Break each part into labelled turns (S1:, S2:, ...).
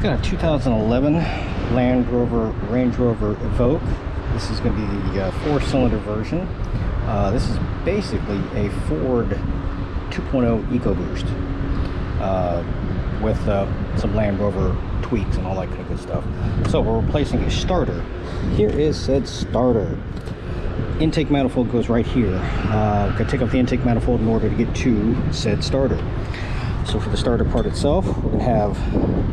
S1: got a 2011 Land Rover Range Rover Evoque. This is going to be the 4-cylinder version. This is basically a Ford 2.0 EcoBoost with some Land Rover tweaks and all that kind of good stuff. So we're replacing a starter. Here is said starter. Intake manifold goes right here. Got to take off the intake manifold in order to get to said starter. So for the starter part itself, we're going to have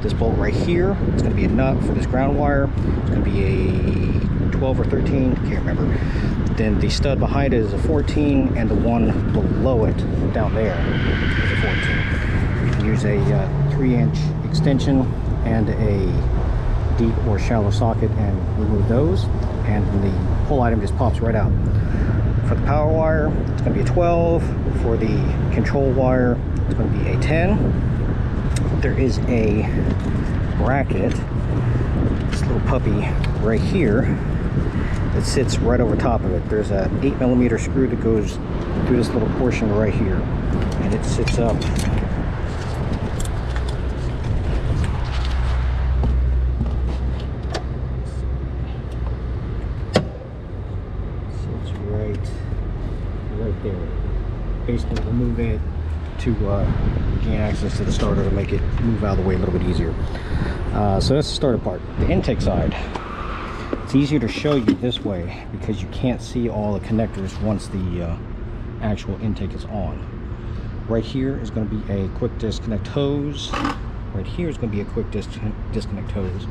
S1: this bolt right here. It's going to be a nut for this ground wire. It's going to be a 12 or 13, can't remember. Then the stud behind it is a 14, and the one below it down there is a 14. You can use a 3-inch extension and a deep or shallow socket and remove those, and then the whole item just pops right out. For the power wire, it's going to be a 12. For the control wire, it's going to be a 10. There is a bracket, this little puppy right here, that sits right over top of it. There's an 8mm screw that goes through this little portion right here, and it sits up. Sits right there. Basically, remove it to gain access to the starter to make it move out of the way a little bit easier. So that's the starter part. The intake side, it's easier to show you this way because you can't see all the connectors once the actual intake is on. Right here is going to be a quick disconnect hose. Right here is going to be a quick disconnect hose.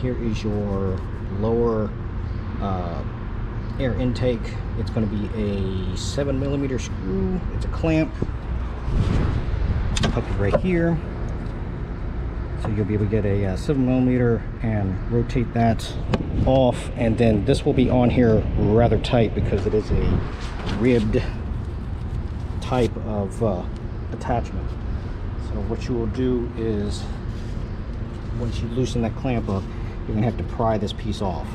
S1: Here is your lower air intake. It's going to be a 7mm screw. It's a clamp. Puppy right here. So you'll be able to get a 7mm and rotate that off, and then this will be on here rather tight because it is a ribbed type of attachment. So what you will do is, once you loosen that clamp up, you're going to have to pry this piece off.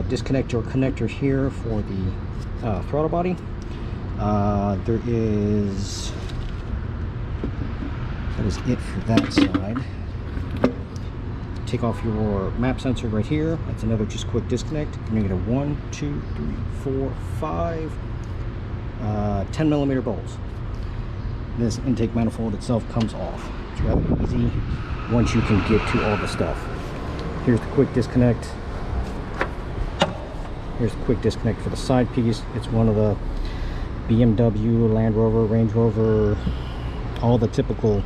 S1: Disconnect your connector here for the throttle body. That is it for that side. Take off your map sensor right here. That's another just quick disconnect. You're gonna get a 1, 2, 3, 4, 5 10mm bolts. This intake manifold itself comes off. It's rather easy once you can get to all the stuff. Here's the quick disconnect. Here's the quick disconnect for the side piece. It's one of the BMW, Land Rover, Range Rover, all the typical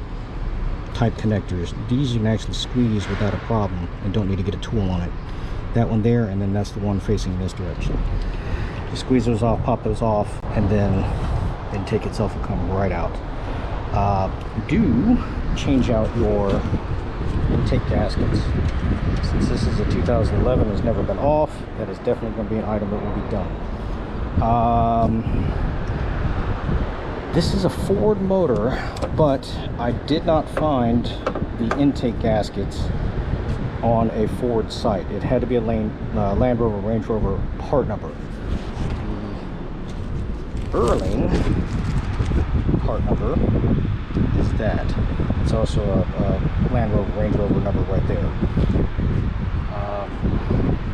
S1: type connectors. These you can actually squeeze without a problem and don't need to get a tool on it. That one there, and then that's the one facing in this direction. You squeeze those off, pop those off, and then the intake itself will come right out. Do change out your intake gaskets. Since this is a 2011, has never been off, that is definitely going to be an item that will be done. This is a Ford motor, but I did not find the intake gaskets on a Ford site. It had to be a Land Rover, Range Rover part number. The Erling part number is that. It's also a Land Rover, Range Rover number right there.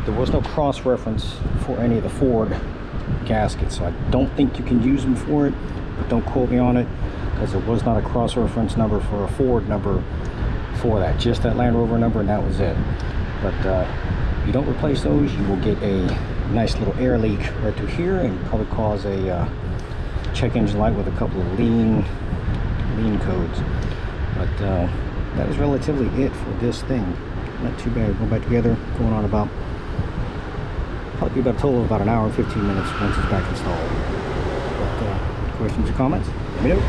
S1: There was no cross-reference for any of the Ford gaskets, so I don't think you can use them for it. But don't quote me on it, because there was not a cross-reference number for a Ford number for that. Just that Land Rover number, and that was it. But if you don't replace those, you will get a nice little air leak right through here and probably cause a check engine light with a couple of lean codes. But that is relatively it for this thing. Not too bad. Go back together, going on about probably about a total of about an hour and 15 minutes once it's back installed. But questions or comments, let me know.